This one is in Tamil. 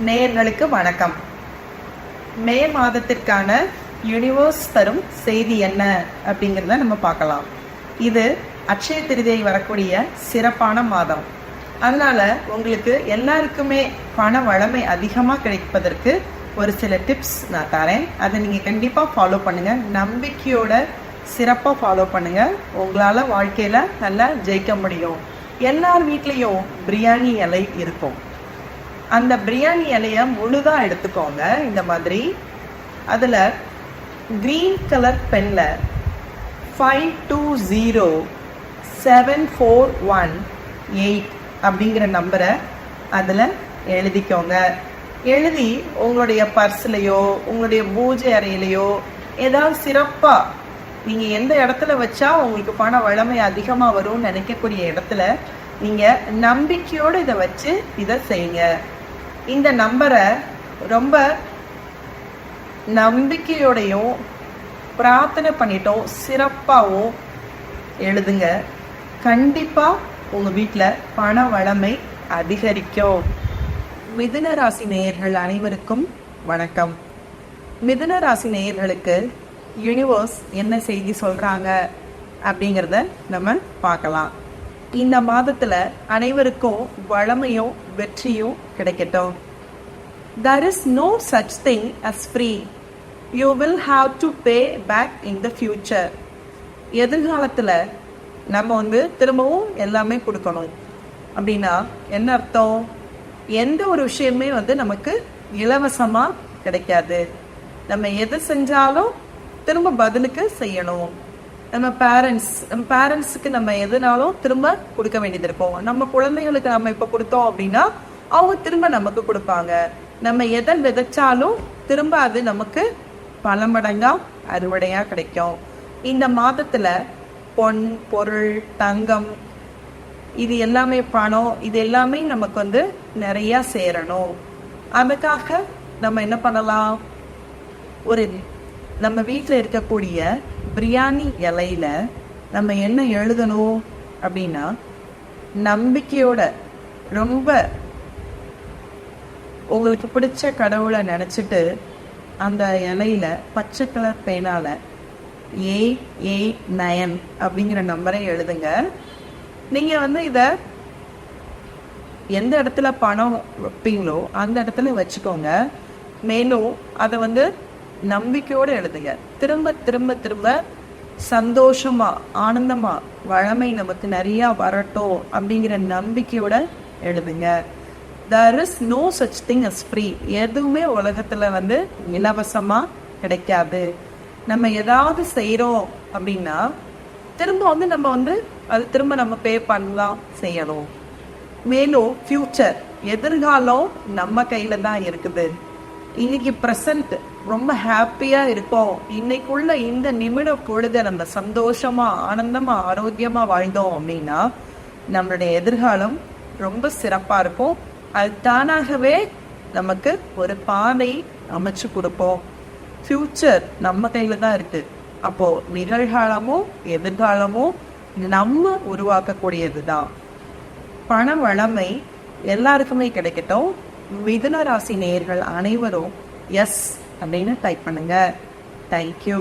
நேயர்களுக்கு வணக்கம். மே மாதத்திற்கான யூனிவர்ஸ் தரும் செய்தி என்ன அப்படிங்கிறத நம்ம பார்க்கலாம். இது அட்சய திருதியை வரக்கூடிய சிறப்பான மாதம். அதனால உங்களுக்கு எல்லாருக்குமே பண வளமை அதிகமாக கிடைப்பதற்கு ஒரு சில டிப்ஸ் நான் தரேன். அதை நீங்கள் கண்டிப்பாக ஃபாலோ பண்ணுங்க. நம்பிக்கையோட சிறப்பாக ஃபாலோ பண்ணுங்க. உங்களால் வாழ்க்கையில் நல்லா ஜெயிக்க முடியும். எல்லார் வீட்லேயும் பிரியாணி இலை இருக்கும். அந்த பிரியாணி இலையை முழுதாக எடுத்துக்கோங்க. இந்த மாதிரி அதில் க்ரீன் கலர் பெனில் 520741 அப்படிங்கிற நம்பரை அதில் எழுதிக்கோங்க. எழுதி உங்களுடைய பர்ஸ்லையோ உங்களுடைய பூஜை அறையிலையோ ஏதாவது சிறப்பாக நீங்கள் எந்த இடத்துல வச்சா உங்களுக்கு பண வளமை அதிகமாக வரும்னு நினைக்கக்கூடிய இடத்துல நீங்கள் நம்பிக்கையோடு இதை வச்சு இதை செய்யுங்க. இந்த நம்பரை ரொம்ப நம்பிக்கையோடையும் பிரார்த்தனை பண்ணிட்டோம் சிறப்பாகவும் எழுதுங்க. கண்டிப்பாக உங்கள் வீட்டில் பண வளமை அதிகரிக்கும். மிதுன ராசி நேயர்கள் அனைவருக்கும் வணக்கம். மிதுன ராசி நேயர்களுக்கு யூனிவர்ஸ் என்ன செய்தி சொல்கிறாங்க அப்படிங்கிறத நம்ம பார்க்கலாம். இந்த மாதத்தில் அனைவருக்கும் வளமையும் வெற்றியும் கிடைக்கட்டும். There is no such thing as free. You will have to pay back in the future. எதிர்காலத்தில் நம்ம திரும்பவும் எல்லாமே கொடுக்கணும். அப்படின்னா என்ன அர்த்தம்? எந்த ஒரு விஷயமே நமக்கு இலவசமாக கிடைக்காது. நம்ம எது செஞ்சாலும் திரும்ப பதிலுக்கு செய்யணும். நம்ம பேரண்ட்ஸுக்கு நம்ம எதுனாலும் திரும்ப கொடுக்க வேண்டியது இருக்கும். நம்ம குழந்தைகளுக்கு நம்ம இப்போ கொடுத்தோம் அப்படின்னா அவங்க திரும்ப நமக்கு கொடுப்பாங்க. நம்ம எதை விதைச்சாலும் திரும்ப அது நமக்கு பல மடங்கா அறுவடையாக கிடைக்கும். இந்த மாதத்தில் பொன், பொருள், தங்கம், இது எல்லாமே பணம், இது எல்லாமே நமக்கு நிறையா சேரணும். அதுக்காக நம்ம என்ன பண்ணலாம்? நம்ம வீட்டில் இருக்கக்கூடிய பிரியாணி இலையில நம்ம என்ன எழுதணும் அப்படின்னா, நம்பிக்கையோட ரொம்ப உங்களுக்கு பிடிச்ச கடவுளை நினச்சிட்டு அந்த இலையில பச்சை கலர் பேனால 889 அப்படிங்கிற நம்பரை எழுதுங்க. நீங்கள் இதை எந்த இடத்துல பணம் வைப்பீங்களோ அந்த இடத்துல வச்சுக்கோங்க. மேலும் அதை நம்பிக்கையோடு எழுதுங்க. திரும்ப திரும்ப திரும்ப சந்தோஷமா ஆனந்தமா வளமை நமக்கு நிறையா வரட்டும் அப்படிங்கிற நம்பிக்கையோட எழுதுங்க. There is no such thing as free. எதுவுமே உலகத்துல இலவசமா கிடைக்காது. நம்ம ஏதாவது செய்யறோம் அப்படின்னா திரும்ப நம்ம அது திரும்ப நம்ம பே பண்ணலாம் செய்யணும். மேலும் ஃபியூச்சர், எதிர்காலம் நம்ம கையில தான் இருக்குது. இன்னைக்கு ப்ரெசன்ட் ரொம்ப ஹாப்பியா இருக்கோம். இன்னைக்குள்ள இந்த நிமிட பொழுத நம்ம சந்தோஷமா ஆனந்தமா ஆரோக்கியமா வாழ்ந்தோம் அப்படின்னா நம்மளுடைய எதிர்காலம் ரொம்ப சிறப்பா இருக்கும். அது தானாகவே நமக்கு ஒரு பாதை அமைச்சு கொடுப்போம். ஃபியூச்சர் நம்ம கையில தான் இருக்கு. அப்போ நிகழ்காலமும் எதிர்காலமும் நம்ம உருவாக்கக்கூடியது தான். பண வளமை எல்லாருக்குமே கிடைக்கட்டும். மிதுன ராசி நேயர்கள் அனைவரும் எஸ் அப்படின்னு டைப் பண்ணுங்க. தேங்க்யூ.